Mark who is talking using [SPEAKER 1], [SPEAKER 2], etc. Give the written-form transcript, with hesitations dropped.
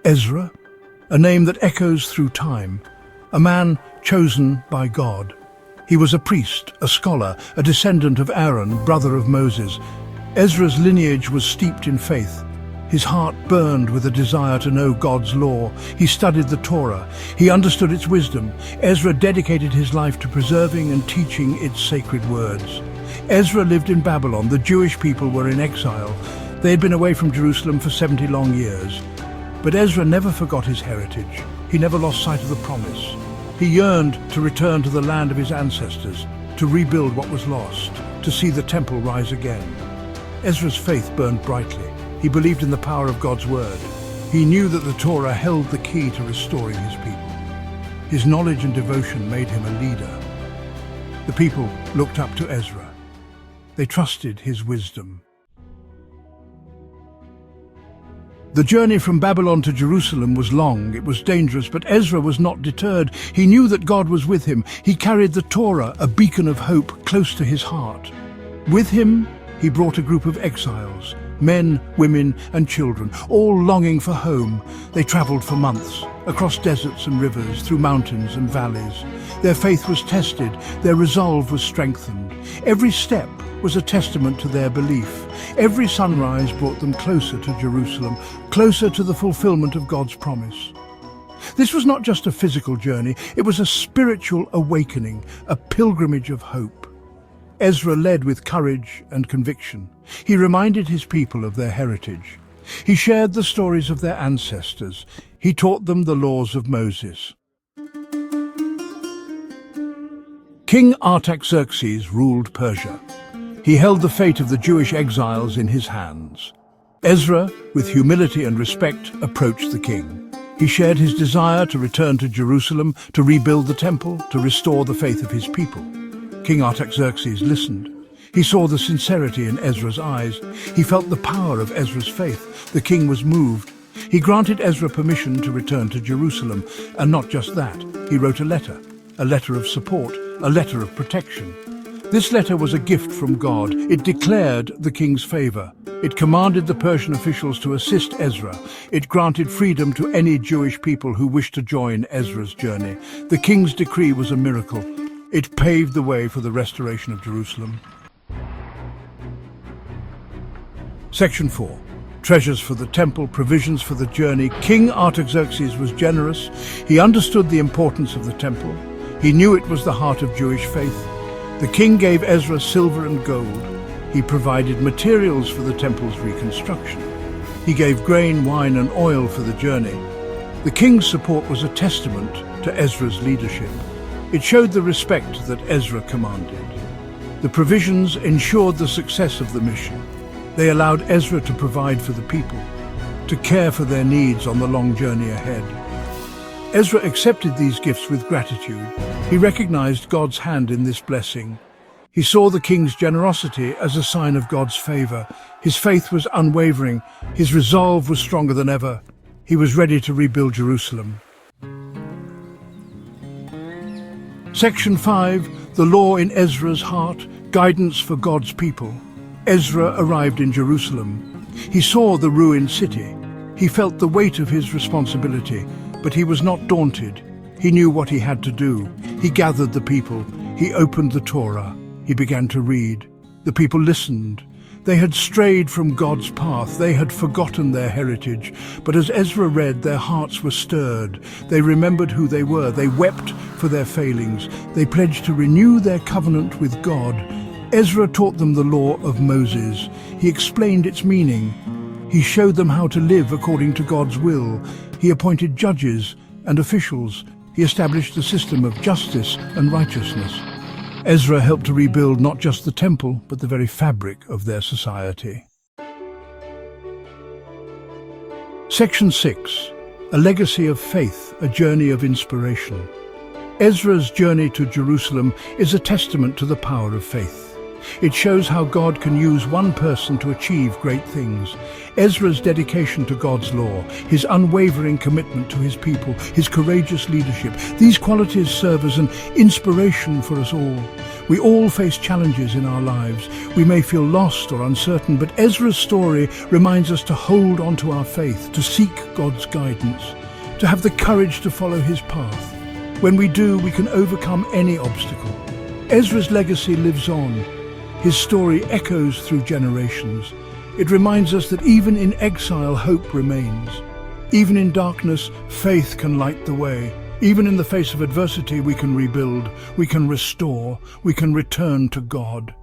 [SPEAKER 1] Ezra, a name that echoes through time, a man chosen by God. He was a priest, a scholar, a descendant of Aaron, brother of Moses. Ezra's lineage was steeped in faith. His heart burned with a desire to know God's law. He studied the Torah. He understood its wisdom. Ezra dedicated his life to preserving and teaching its sacred words. Ezra lived in Babylon. The Jewish people were in exile. They had been away from Jerusalem for 70 long years. But Ezra never forgot his heritage. He never lost sight of the promise. He yearned to return to the land of his ancestors, to rebuild what was lost, to see the temple rise again. Ezra's faith burned brightly. He believed in the power of God's word. He knew that the Torah held the key to restoring his people. His knowledge and devotion made him a leader. The people looked up to Ezra. They trusted his wisdom. The journey from Babylon to Jerusalem was long, it was dangerous, but Ezra was not deterred. He knew that God was with him. He carried the Torah, a beacon of hope, close to his heart. With him, he brought a group of exiles, men, women, and children, all longing for home. They traveled for months, across deserts and rivers, through mountains and valleys. Their faith was tested, their resolve was strengthened. Every step was a testament to their belief. Every sunrise brought them closer to Jerusalem, closer to the fulfillment of God's promise. This was not just a physical journey, it was a spiritual awakening, a pilgrimage of hope. Ezra led with courage and conviction. He reminded his people of their heritage. He shared the stories of their ancestors. He taught them the laws of Moses. King Artaxerxes ruled Persia. He held the fate of the Jewish exiles in his hands. Ezra, with humility and respect, approached the king. He shared his desire to return to Jerusalem, to rebuild the temple, to restore the faith of his people. King Artaxerxes listened. He saw the sincerity in Ezra's eyes. He felt the power of Ezra's faith. The king was moved. He granted Ezra permission to return to Jerusalem, and not just that. He wrote a letter of support, a letter of protection. This letter was a gift from God. It declared the king's favor. It commanded the Persian officials to assist Ezra. It granted freedom to any Jewish people who wished to join Ezra's journey. The king's decree was a miracle. It paved the way for the restoration of Jerusalem. Section 4. Treasures for the temple, provisions for the journey. King Artaxerxes was generous. He understood the importance of the temple. He knew it was the heart of Jewish faith. The king gave Ezra silver and gold. He provided materials for the temple's reconstruction. He gave grain, wine, and oil for the journey. The king's support was a testament to Ezra's leadership. It showed the respect that Ezra commanded. The provisions ensured the success of the mission. They allowed Ezra to provide for the people, to care for their needs on the long journey ahead. Ezra accepted these gifts with gratitude. He recognized God's hand in this blessing. He saw the king's generosity as a sign of God's favor. His faith was unwavering. His resolve was stronger than ever. He was ready to rebuild Jerusalem. Section 5. The law in Ezra's heart, guidance for God's people. Ezra arrived in Jerusalem. He saw the ruined city. He felt the weight of his responsibility, but he was not daunted. He knew what he had to do. He gathered the people. He opened the Torah. He began to read. The people listened. They had strayed from God's path. They had forgotten their heritage. But as Ezra read, their hearts were stirred. They remembered who they were. They wept for their failings. They pledged to renew their covenant with God. Ezra taught them the law of Moses. He explained its meaning. He showed them how to live according to God's will. He appointed judges and officials. He established a system of justice and righteousness. Ezra helped to rebuild not just the temple, but the very fabric of their society. Section 6. A legacy of faith, a journey of inspiration. Ezra's journey to Jerusalem is a testament to the power of faith. It shows how God can use one person to achieve great things. Ezra's dedication to God's law, his unwavering commitment to his people, his courageous leadership, these qualities serve as an inspiration for us all. We all face challenges in our lives. We may feel lost or uncertain, but Ezra's story reminds us to hold on to our faith, to seek God's guidance, to have the courage to follow his path. When we do, we can overcome any obstacle. Ezra's legacy lives on. His story echoes through generations. It reminds us that even in exile, hope remains. Even in darkness, faith can light the way. Even in the face of adversity, we can rebuild, we can restore, we can return to God.